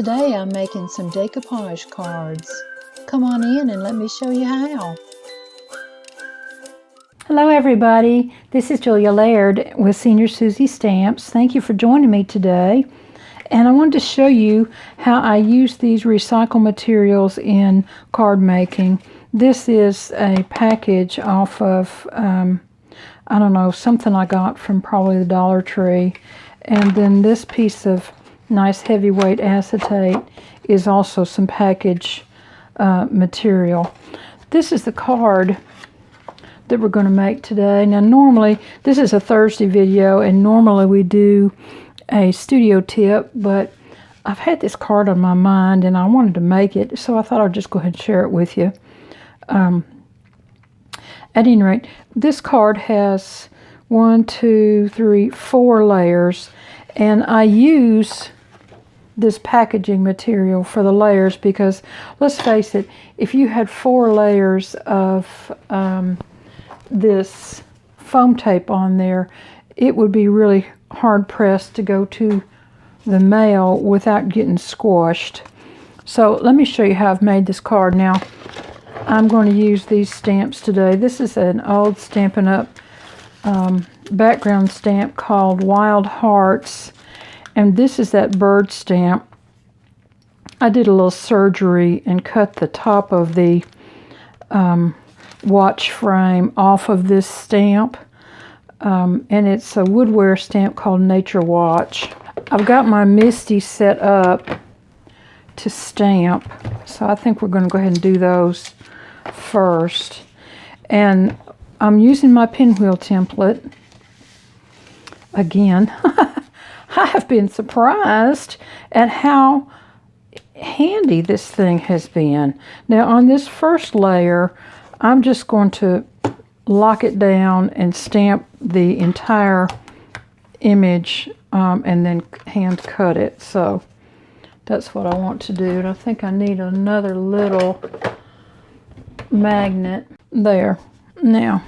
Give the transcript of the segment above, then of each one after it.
Today I'm making some decoupage cards. Come on in and let me show you how. Hello everybody, this is Julia Laird with Senior Susie Stamps. Thank you for joining me today. And I wanted to show you how I use these recycled materials in card making. This is a package off of, I don't know, something I got from probably the Dollar Tree. And then this piece of nice heavyweight acetate is also some package material. This is the card that we're going to make today. Now normally, this is a Thursday video, and normally we do a studio tip, but I've had this card on my mind and I wanted to make it, so I thought I'd just go ahead and share it with you. At any rate, this card has 1, 2, 3, 4 layers, and I use this packaging material for the layers because, let's face it, if you had 4 layers of this foam tape on there, it would be really hard pressed to go to the mail without getting squashed. So let me show you how I've made this card. Now I'm going to use these stamps today. This is an old Stampin' Up! Background stamp called Wild Hearts, and this is that bird stamp. I did a little surgery and cut the top of the watch frame off of this stamp, and it's a woodware stamp called Nature Watch. I've got my MISTI set up to stamp, so I think we're going to go ahead and do those first. And I'm using my pinwheel template again. I have been surprised at how handy this thing has been. Now on this first layer, I'm just going to lock it down and stamp the entire image and then hand cut it. So that's what I want to do. And I think I need another little magnet there. Now,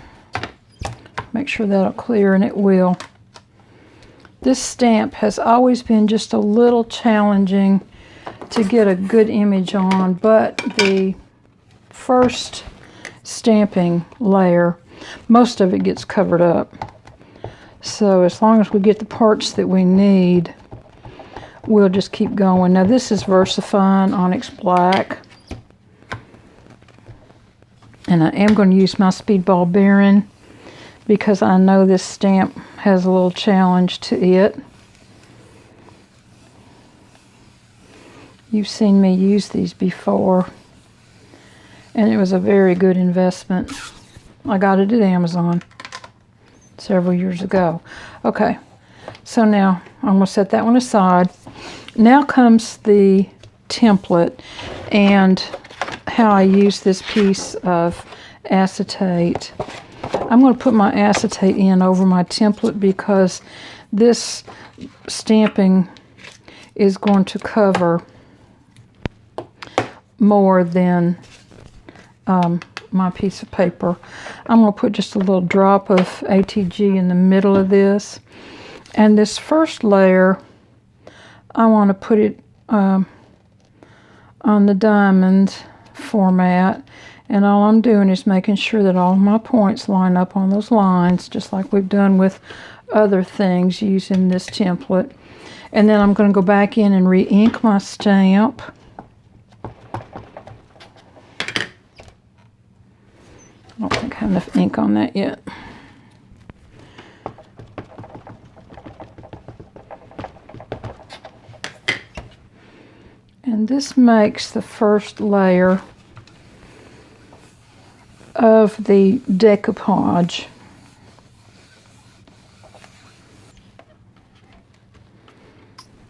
make sure that'll clear, and it will. This stamp has always been just a little challenging to get a good image on, but the first stamping layer, most of it gets covered up. So as long as we get the parts that we need, we'll just keep going. Now this is VersaFine Onyx Black, and I am going to use my Speedball Baron because I know this stamp has a little challenge to it. You've seen me use these before, and it was a very good investment. I got it at Amazon several years ago. Okay, so now I'm going to set that one aside. Now comes the template and how I use this piece of acetate. I'm going to put my acetate in over my template because this stamping is going to cover more than my piece of paper. I'm going to put just a little drop of ATG in the middle of this, and this first layer I want to put it on the diamond format, and all I'm doing is making sure that all my points line up on those lines, just like we've done with other things using this template. And then I'm going to go back in and re-ink my stamp. I don't think I have enough ink on that yet. And this makes the first layer of the decoupage.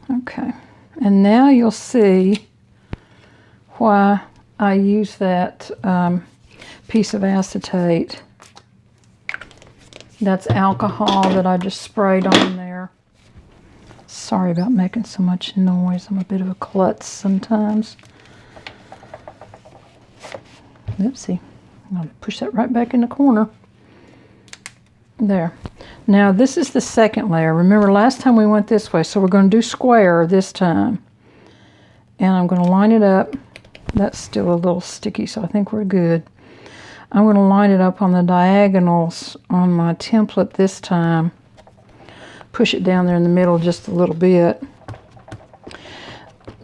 Okay, and now you'll see why I use that piece of acetate. That's alcohol that I just sprayed on there. Sorry about making so much noise. I'm a bit of a klutz sometimes. Oopsie. I'm going to push that right back in the corner. There. Now this is the second layer. Remember last time we went this way, so we're going to do square this time. And I'm going to line it up. That's still a little sticky, so I think we're good. I'm going to line it up on the diagonals on my template this time. Push it down there in the middle just a little bit.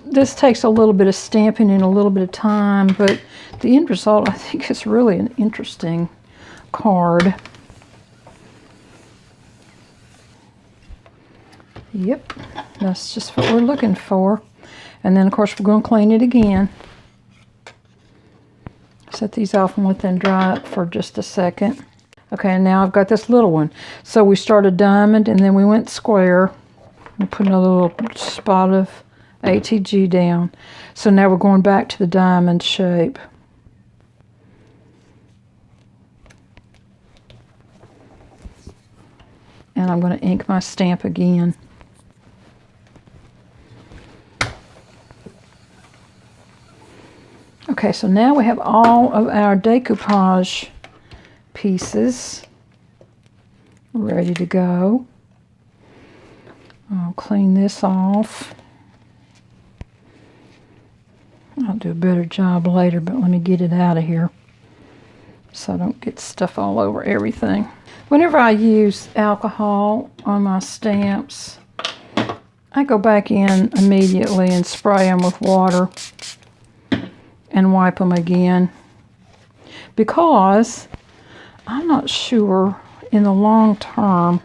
This takes a little bit of stamping and a little bit of time, but the end result, I think, is really an interesting card. Yep, that's just what we're looking for. And then, of course, we're going to clean it again. Set these off and let them dry up for just a second. Okay, and now I've got this little one. So we started diamond and then we went square. We put another little spot of ATG down. So now we're going back to the diamond shape. And I'm going to ink my stamp again. Okay, so now we have all of our decoupage pieces ready to go. I'll clean this off. I'll do a better job later, but let me get it out of here so I don't get stuff all over everything. Whenever I use alcohol on my stamps, I go back in immediately and spray them with water and wipe them again, because I'm not sure in the long term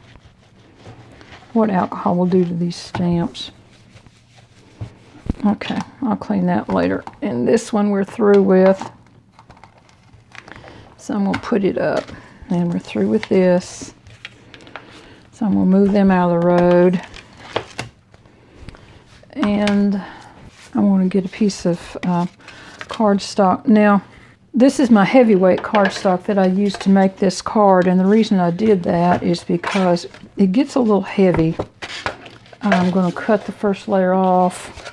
what alcohol will do to these stamps. Okay, I'll clean that later. And this one we're through with. So I'm going to put it up. And we're through with this. So I'm going to move them out of the road. And I want to get a piece of cardstock. Now, this is my heavyweight cardstock that I used to make this card. And the reason I did that is because it gets a little heavy. I'm going to cut the first layer off.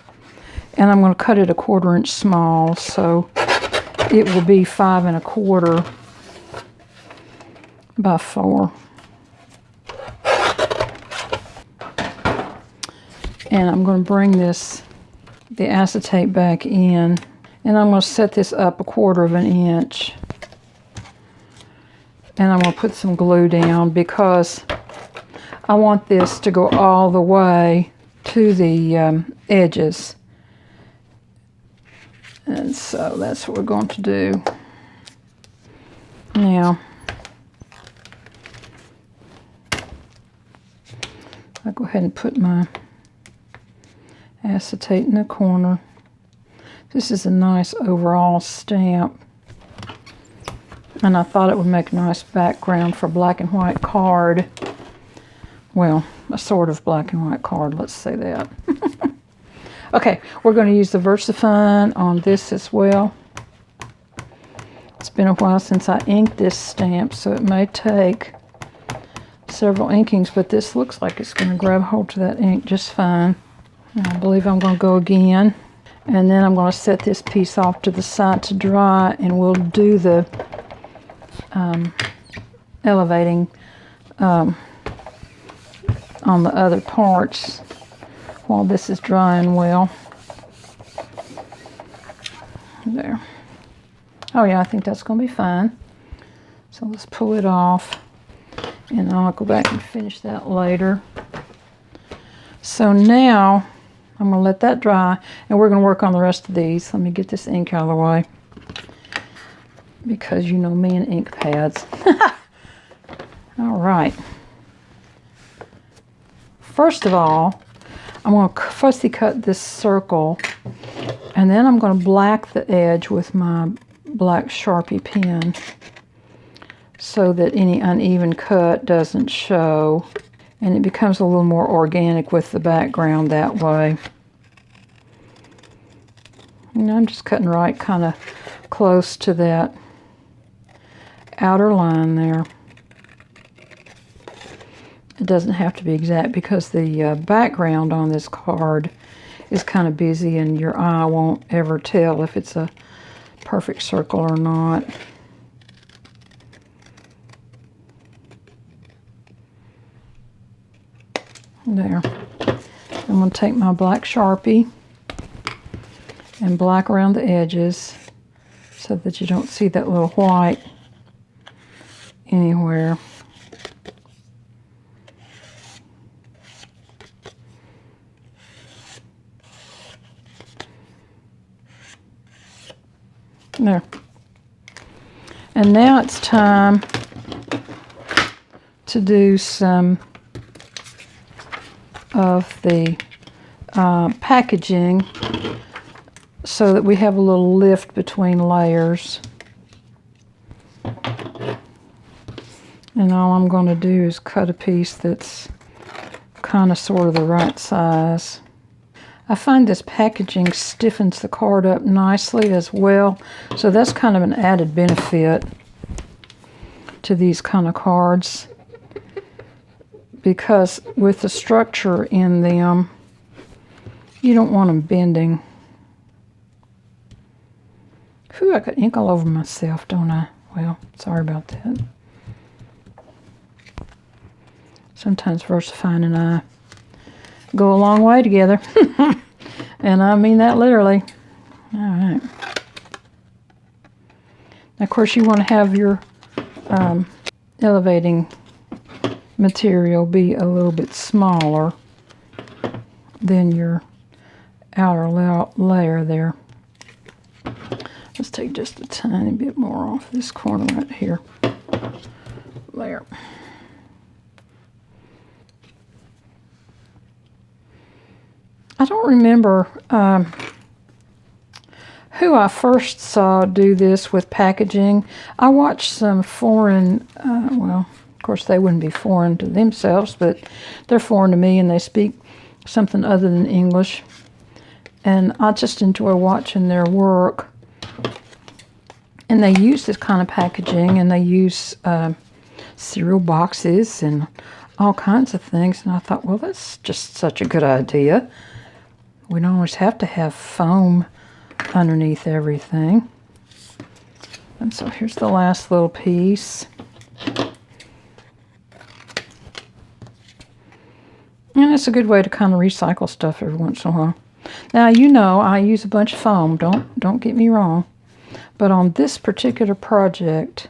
And I'm going to cut it 1/4 inch small, so it will be 5 1/4 by 4. And I'm going to bring the acetate back in, and I'm going to set this up 1/4 inch. And I'm going to put some glue down because I want this to go all the way to the edges. And so that's what we're going to do. Now, I'll go ahead and put my acetate in the corner. This is a nice overall stamp. And I thought it would make a nice background for a black and white card. Well, a sort of black and white card, let's say that. Okay, we're going to use the VersaFine on this as well. It's been a while since I inked this stamp, so it may take several inkings, but this looks like it's going to grab hold to that ink just fine. And I believe I'm going to go again. And then I'm going to set this piece off to the side to dry, and we'll do the elevating on the other parts while this is drying well. There. Oh yeah, I think that's going to be fine. So let's pull it off, and I'll go back and finish that later. So now I'm going to let that dry, and we're going to work on the rest of these. Let me get this ink out of the way, because you know me and ink pads. All right. First of all, I'm going to fussy cut this circle, and then I'm going to black the edge with my black Sharpie pen so that any uneven cut doesn't show, and it becomes a little more organic with the background that way. And I'm just cutting right kind of close to that outer line there. It doesn't have to be exact because the background on this card is kind of busy, and your eye won't ever tell if it's a perfect circle or not. There. I'm going to take my black Sharpie, and black around the edges so that you don't see that little white anywhere. There. And now it's time to do some of the packaging so that we have a little lift between layers. And all I'm going to do is cut a piece that's kind of sort of the right size. I find this packaging stiffens the card up nicely as well, so that's kind of an added benefit to these kind of cards, because with the structure in them, you don't want them bending. Whew, I got ink all over myself, don't I? Well, sorry about that. Sometimes versifying and I go a long way together. And I mean that literally. All right. Now, of course, you want to have your elevating material be a little bit smaller than your outer layer there. Let's take just a tiny bit more off this corner right here. There. I don't remember who I first saw do this with packaging. I watched some foreign, well, of course they wouldn't be foreign to themselves, but they're foreign to me and they speak something other than English. And I just enjoy watching their work. And they use this kind of packaging, and they use cereal boxes and all kinds of things. And I thought, well, that's just such a good idea. We don't always have to have foam underneath everything. And so here's the last little piece. And it's a good way to kind of recycle stuff every once in a while. Now, you know, I use a bunch of foam. Don't get me wrong. But on this particular project,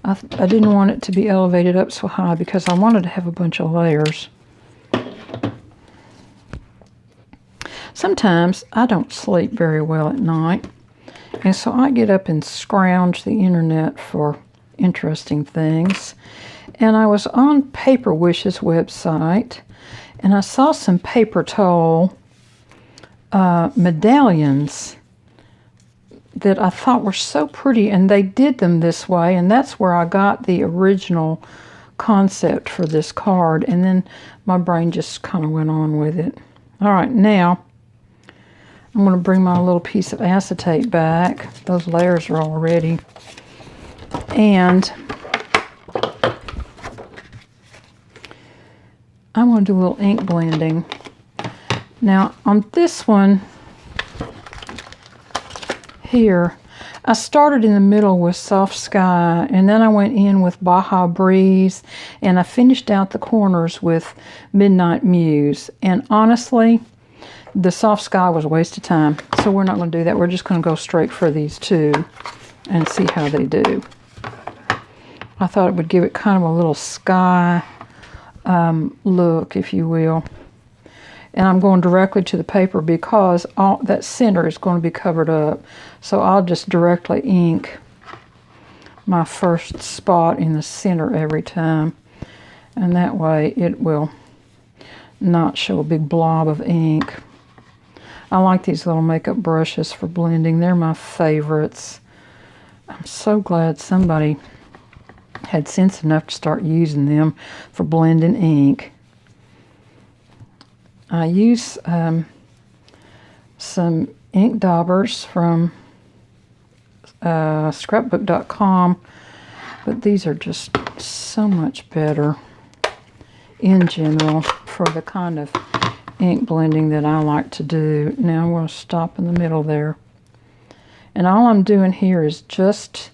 I didn't want it to be elevated up so high because I wanted to have a bunch of layers. Sometimes I don't sleep very well at night, and so I get up and scrounge the internet for interesting things. And I was on Paper Wish's website, and I saw some paper towel medallions that I thought were so pretty, and they did them this way, and that's where I got the original concept for this card, and then my brain just kind of went on with it. All right, now I'm going to bring my little piece of acetate back. Those layers are all ready. And I'm going to do a little ink blending. Now, on this one here, I started in the middle with Soft Sky, and then I went in with Baja Breeze, and I finished out the corners with Midnight Muse. And honestly, the Soft Sky was a waste of time, so we're not going to do that. We're just going to go straight for these two and see how they do. I thought it would give it kind of a little sky look, if you will. And I'm going directly to the paper because all that center is going to be covered up. So I'll just directly ink my first spot in the center every time. And that way it will not show a big blob of ink. I like these little makeup brushes for blending. They're my favorites. I'm so glad somebody had sense enough to start using them for blending ink. I use some ink daubers from scrapbook.com, but these are just so much better in general for the kind of ink blending that I like to do. Now I'm going to stop in the middle there. And all I'm doing here is just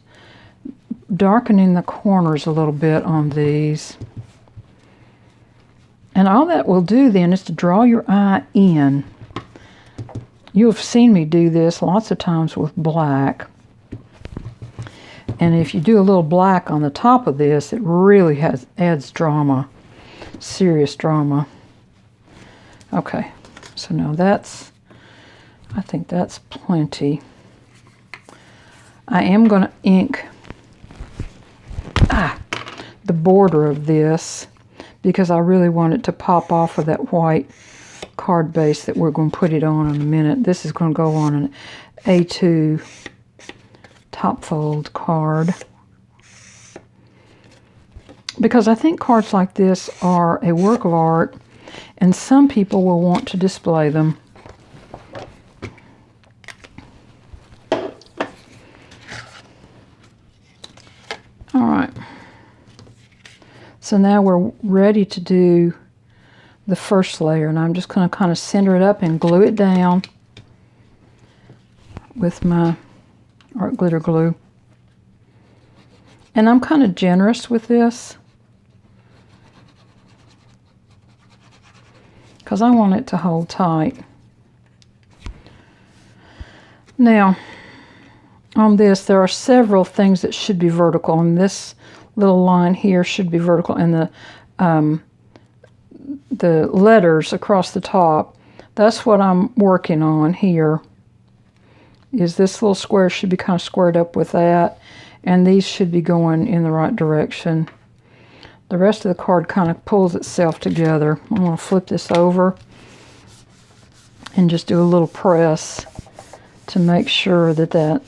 darkening the corners a little bit on these. And all that will do then is to draw your eye in. You have seen me do this lots of times with black. And if you do a little black on the top of this, it really adds drama, serious drama. Okay, so now I think that's plenty. I am going to ink the border of this because I really want it to pop off of that white card base that we're going to put it on in a minute. This is going to go on an A2 top fold card because I think cards like this are a work of art and some people will want to display them. All right. So now we're ready to do the first layer, and I'm just going to kind of center it up and glue it down with my art glitter glue. And I'm kind of generous with this because I want it to hold tight. Now, on this, there are several things that should be vertical, and this little line here should be vertical, and the letters across the top, that's what I'm working on here, is this little square should be kind of squared up with that, and these should be going in the right direction. The rest of the card kind of pulls itself together. I'm going to flip this over and just do a little press to make sure that that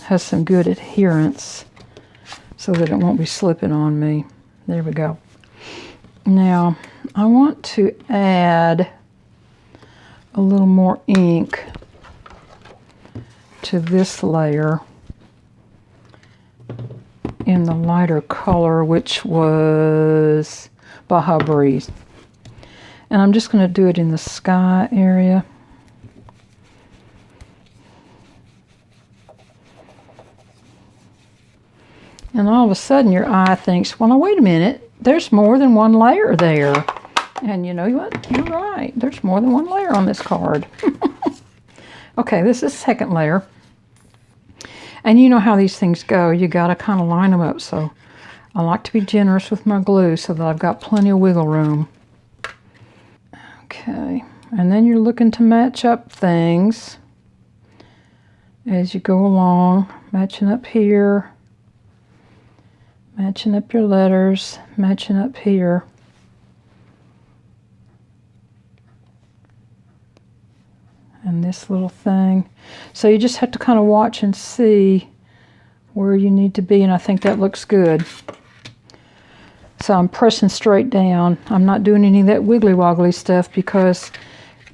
has some good adherence so that it won't be slipping on me. There we go. Now, I want to add a little more ink to this layer in the lighter color, which was Baja Breeze. And I'm just going to do it in the sky area. And all of a sudden your eye thinks, well, now wait a minute, there's more than one layer there. And you know what? You're right. There's more than one layer on this card. Okay, this is the second layer. And you know how these things go. You got to kind of line them up. So I like to be generous with my glue so that I've got plenty of wiggle room. Okay, and then you're looking to match up things as you go along, matching up here. Matching up your letters, matching up here. And this little thing. So you just have to kind of watch and see where you need to be, and I think that looks good. So I'm pressing straight down. I'm not doing any of that wiggly woggly stuff because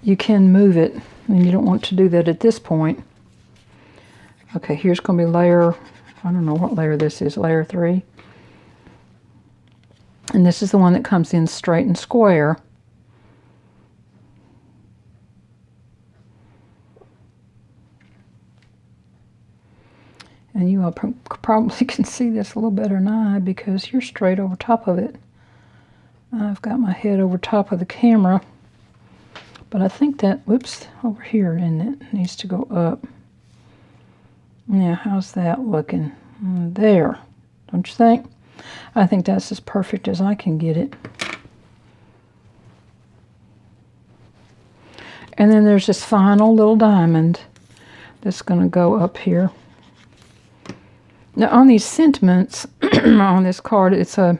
you can move it, and you don't want to do that at this point. Okay, here's going to be layer, I don't know what layer this is, layer 3. And this is the one that comes in straight and square. And you all probably can see this a little better than I because you're straight over top of it. I've got my head over top of the camera. But I think that, whoops, over here, isn't it? Needs to go up. Now, how's that looking? There, don't you think? I think that's as perfect as I can get it. And then there's this final little diamond that's going to go up here. Now on these sentiments on this card, it's a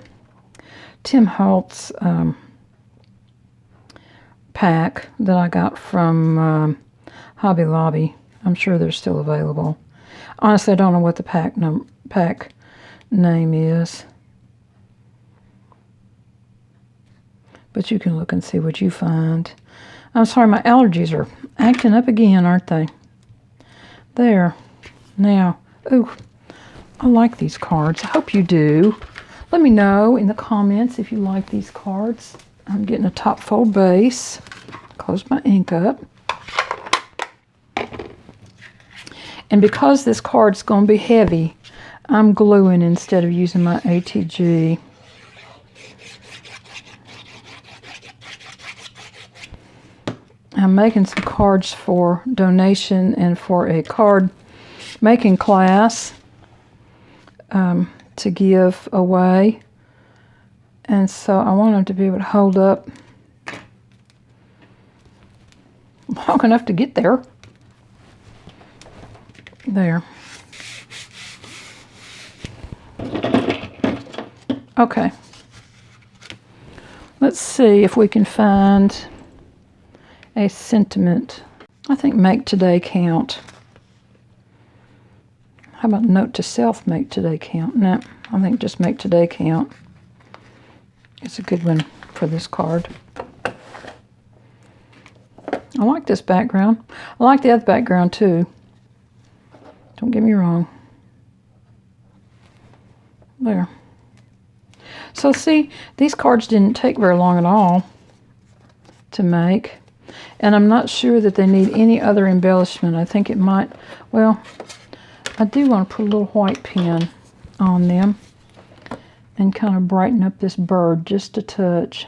Tim Holtz pack that I got from Hobby Lobby. I'm sure they're still available. Honestly, I don't know what the pack name is. But you can look and see what you find. I'm sorry, my allergies are acting up again, aren't they? There. Now, ooh, I like these cards. I hope you do. Let me know in the comments if you like these cards. I'm getting a top fold base. Close my ink up. And because this card's going to be heavy, I'm gluing instead of using my ATG. I'm making some cards for donation and for a card making class to give away. And so I want them to be able to hold up long enough to get there. There. Okay. Let's see if we can find a sentiment. I think make today count. How about note to self, make today count? No, I think just make today count. It's a good one for this card. I like this background. I like the other background too. Don't get me wrong. There. So see, these cards didn't take very long at all to make. And I'm not sure that they need any other embellishment. I think it might, well, I do want to put a little white pen on them and kind of brighten up this bird just a touch.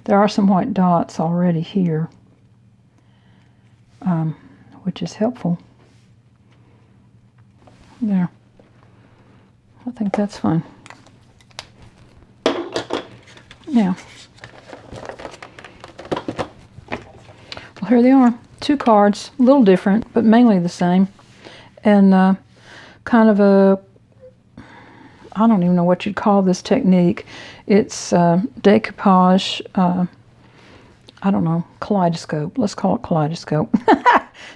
There are some white dots already here, which is helpful. There. I think that's fine. Now, well, here they are. 2 cards, a little different, but mainly the same. And kind of a, I don't even know what you'd call this technique. It's decoupage, I don't know, kaleidoscope. Let's call it kaleidoscope.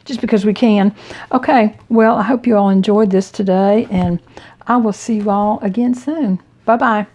Just because we can. Okay, well, I hope you all enjoyed this today, and I will see you all again soon. Bye-bye.